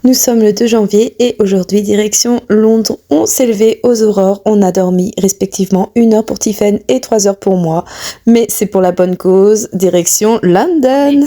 Nous sommes le 2 janvier et aujourd'hui direction Londres. On s'est levé aux aurores, on a dormi respectivement 1 heure pour Tiffen et 3 heures pour moi. Mais c'est pour la bonne cause, direction London.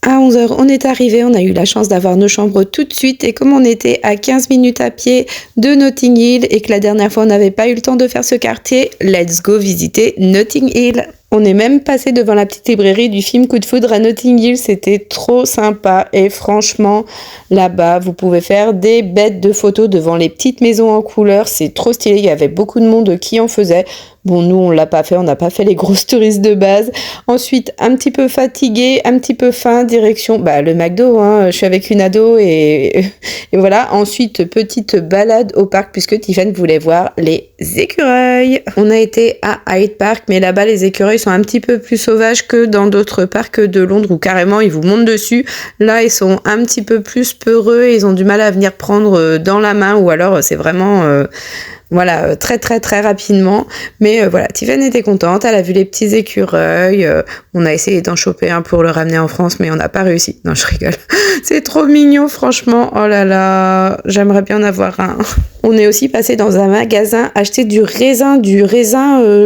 À 11 heures, on est arrivé, on a eu la chance d'avoir nos chambres tout de suite et comme on était à 15 minutes à pied de Notting Hill et que la dernière fois on n'avait pas eu le temps de faire ce quartier, let's go visiter Notting Hill. On est même passé devant la petite librairie du film Coup de foudre à Notting Hill, c'était trop sympa et franchement là-bas vous pouvez faire des bêtes de photos devant les petites maisons en couleur, c'est trop stylé, il y avait beaucoup de monde qui en faisait. Bon, nous, on l'a pas fait, on n'a pas fait les grosses touristes de base. Ensuite, un petit peu fatigué, un petit peu faim, direction le McDo, hein. Je suis avec une ado et voilà. Ensuite, petite balade au parc puisque Tiffen voulait voir les écureuils. On a été à Hyde Park, mais là-bas, les écureuils sont un petit peu plus sauvages que dans d'autres parcs de Londres où carrément ils vous montent dessus. Là, ils sont un petit peu plus peureux et ils ont du mal à venir prendre dans la main ou alors c'est vraiment... très très très rapidement, mais voilà, Tiffen était contente, elle a vu les petits écureuils, on a essayé d'en choper un pour le ramener en France, mais on n'a pas réussi. Non, je rigole. C'est trop mignon, franchement. Oh là là, j'aimerais bien en avoir un. On est aussi passé dans un magasin acheter du raisin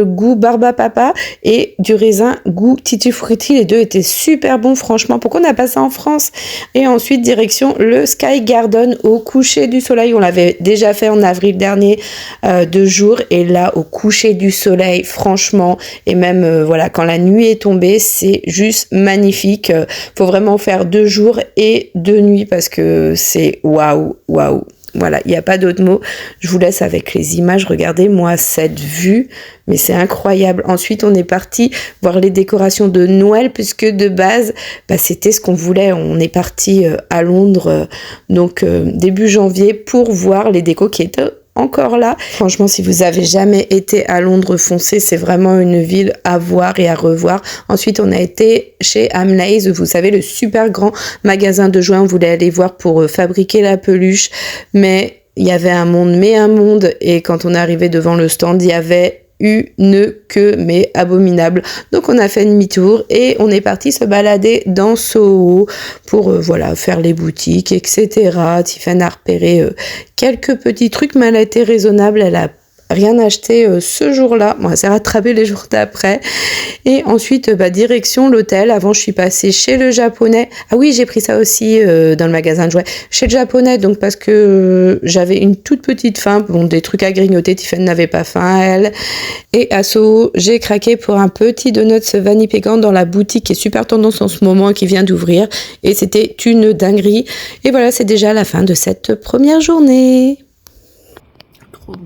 goût barba papa et du raisin goût tutti frutti. Les deux étaient super bons, franchement. Pourquoi on n'a pas ça en France? Et ensuite, direction le Sky Garden au coucher du soleil. On l'avait déjà fait en avril dernier, 2 jours. Et là, au coucher du soleil, franchement, et même quand la nuit est tombée, c'est juste magnifique. Faut vraiment faire 2 jours et 2 nuits parce que c'est waouh. Voilà, il n'y a pas d'autre mot. Je vous laisse avec les images. Regardez-moi cette vue, mais c'est incroyable. Ensuite, on est parti voir les décorations de Noël, puisque de base, c'était ce qu'on voulait. On est parti à Londres, début janvier, pour voir les décos qui étaient encore là. Franchement, si vous avez jamais été à Londres, foncez, c'est vraiment une ville à voir et à revoir. Ensuite, on a été chez Hamleys, vous savez, le super grand magasin de jouets. On voulait aller voir pour fabriquer la peluche, mais il y avait un monde, et quand on est arrivé devant le stand, il y avait une queue mais abominable. Donc on a fait demi-tour et on est parti se balader dans Soho pour faire les boutiques, etc. Tiffen a repéré quelques petits trucs, mais elle a été raisonnable, elle a rien acheté ce jour-là. Bon, elle s'est rattrapée les jours d'après. Et ensuite, direction l'hôtel. Avant, je suis passée chez le japonais. Ah oui, j'ai pris ça aussi dans le magasin de jouets. Chez le japonais, donc parce que j'avais une toute petite faim. Bon, des trucs à grignoter. Tiffen n'avait pas faim, elle. Et à Soho, j'ai craqué pour un petit donut vanille pécan dans la boutique qui est super tendance en ce moment, qui vient d'ouvrir. Et c'était une dinguerie. Et voilà, c'est déjà la fin de cette première journée. Trop bon.